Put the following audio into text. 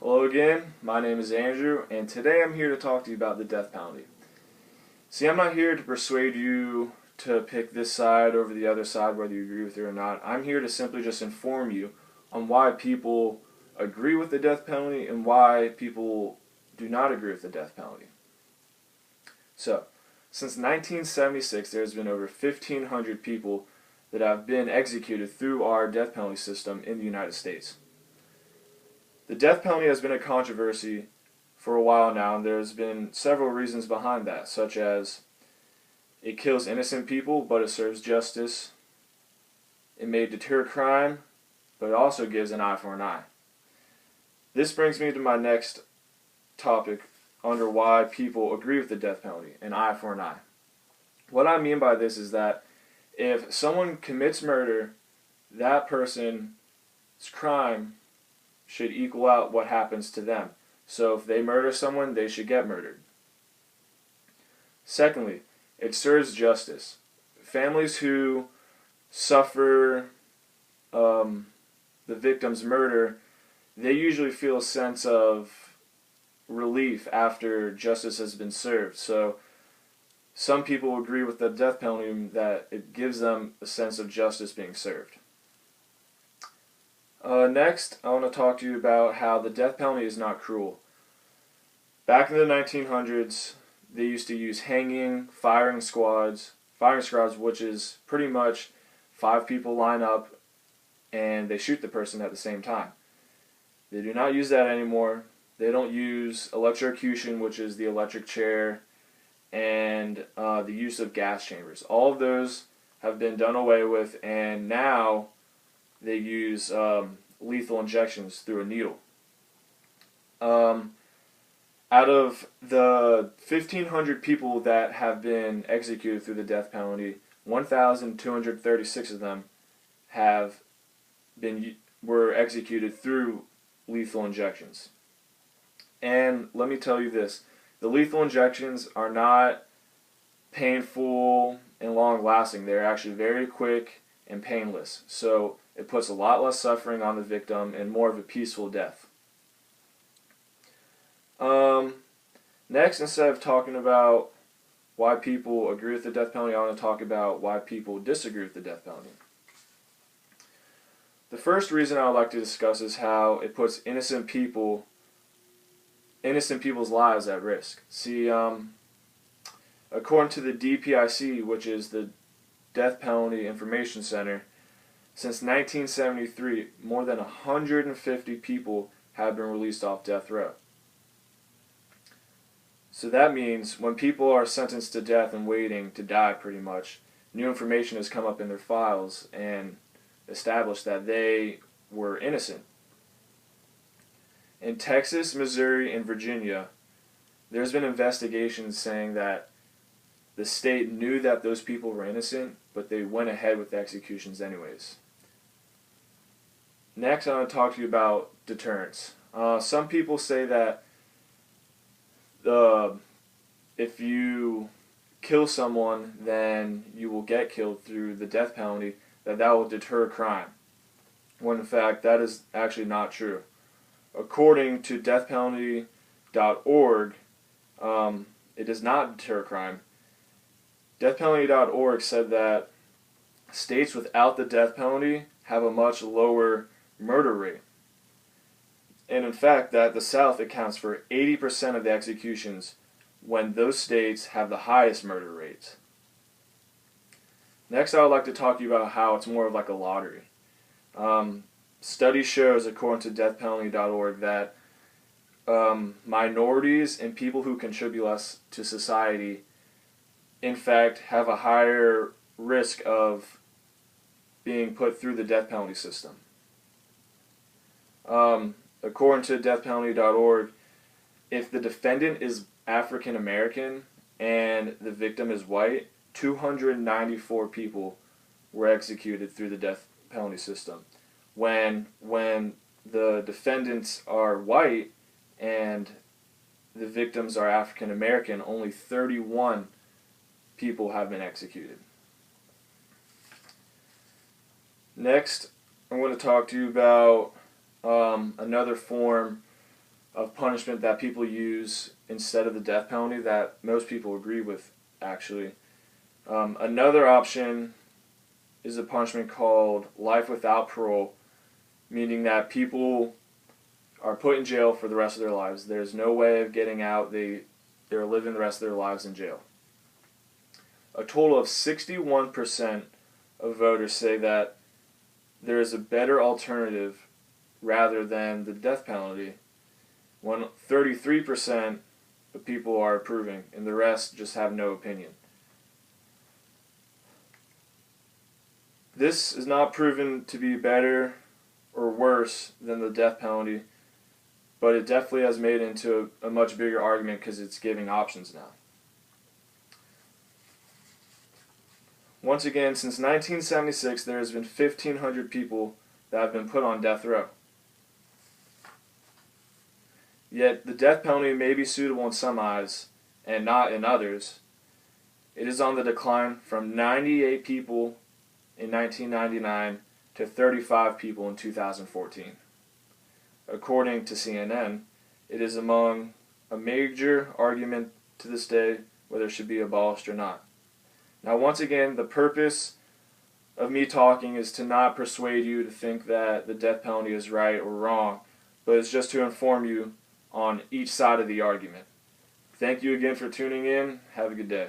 Hello again, my name is Andrew, and today I'm here to talk to you about the death penalty. See, I'm not here to persuade you to pick this side over the other side, whether you agree with it or not. I'm here to simply just inform you on why people agree with the death penalty and why people do not agree with the death penalty. So, since 1976, there's been over 1,500 people that have been executed through our death penalty system in the United States. The death penalty has been a controversy for a while now, and there's been several reasons behind that, such as it kills innocent people, but it serves justice. It may deter crime, but it also gives an eye for an eye. This brings me to my next topic under why people agree with the death penalty, an eye for an eye. What I mean by this is that if someone commits murder, that person's crime should equal out what happens to them. So if they murder someone, they should get murdered. Secondly, it serves justice. Families who suffer the victim's murder, they usually feel a sense of relief after justice has been served. So some people agree with the death penalty that it gives them a sense of justice being served. Next, I want to talk to you about how the death penalty is not cruel. Back in the 1900s, they used to use hanging, firing squads, which is pretty much 5 people line up and they shoot the person at the same time. They do not use that anymore. They don't use electrocution, which is the electric chair, and the use of gas chambers. All of those have been done away with, and now they use lethal injections through a needle. Out of the 1,500 people that have been executed through the death penalty, 1,236 of them were executed through lethal injections. And let me tell you this, the lethal injections are not painful and long-lasting. They're actually very quick and painless. So it puts a lot less suffering on the victim and more of a peaceful death. Next, instead of talking about why people agree with the death penalty, I want to talk about why people disagree with the death penalty. The first reason I would like to discuss is how it puts innocent people's lives at risk. See, according to the DPIC, which is the Death Penalty Information Center, since 1973, more than 150 people have been released off death row. So that means when people are sentenced to death and waiting to die pretty much, new information has come up in their files and established that they were innocent. In Texas, Missouri, and Virginia, there's been investigations saying that the state knew that those people were innocent, but they went ahead with the executions anyways. Next, I want to talk to you about deterrence. Some people say that if you kill someone, then you will get killed through the death penalty, that will deter crime. When in fact, that is actually not true. According to deathpenalty.org, it does not deter crime. Deathpenalty.org said that states without the death penalty have a much lower murder rate. And in fact, that the South accounts for 80% of the executions when those states have the highest murder rates. Next, I would like to talk to you about how it's more of like a lottery. Study shows, according to deathpenalty.org, that minorities and people who contribute less to society, in fact, have a higher risk of being put through the death penalty system. According to deathpenalty.org, if the defendant is African American and the victim is white, 294 people were executed through the death penalty system. When the defendants are white and the victims are African American, only 31 people have been executed. Next, I'm going to talk to you about another form of punishment that people use instead of the death penalty that most people agree with, actually. Another option is a punishment called life without parole, meaning that people are put in jail for the rest of their lives. There's no way of getting out. They're living the rest of their lives in jail. A total of 61% of voters say that there is a better alternative rather than the death penalty, when 33% of people are approving, and the rest just have no opinion. This is not proven to be better or worse than the death penalty, but it definitely has made it into a much bigger argument because it's giving options now. Once again, since 1976, there has been 1,500 people that have been put on death row. Yet the death penalty may be suitable in some eyes and not in others. It is on the decline from 98 people in 1999 to 35 people in 2014. According to CNN, it is among a major argument to this day whether it should be abolished or not. Now, once again, the purpose of me talking is to not persuade you to think that the death penalty is right or wrong, but it's just to inform you on each side of the argument. Thank you again for tuning in. Have a good day.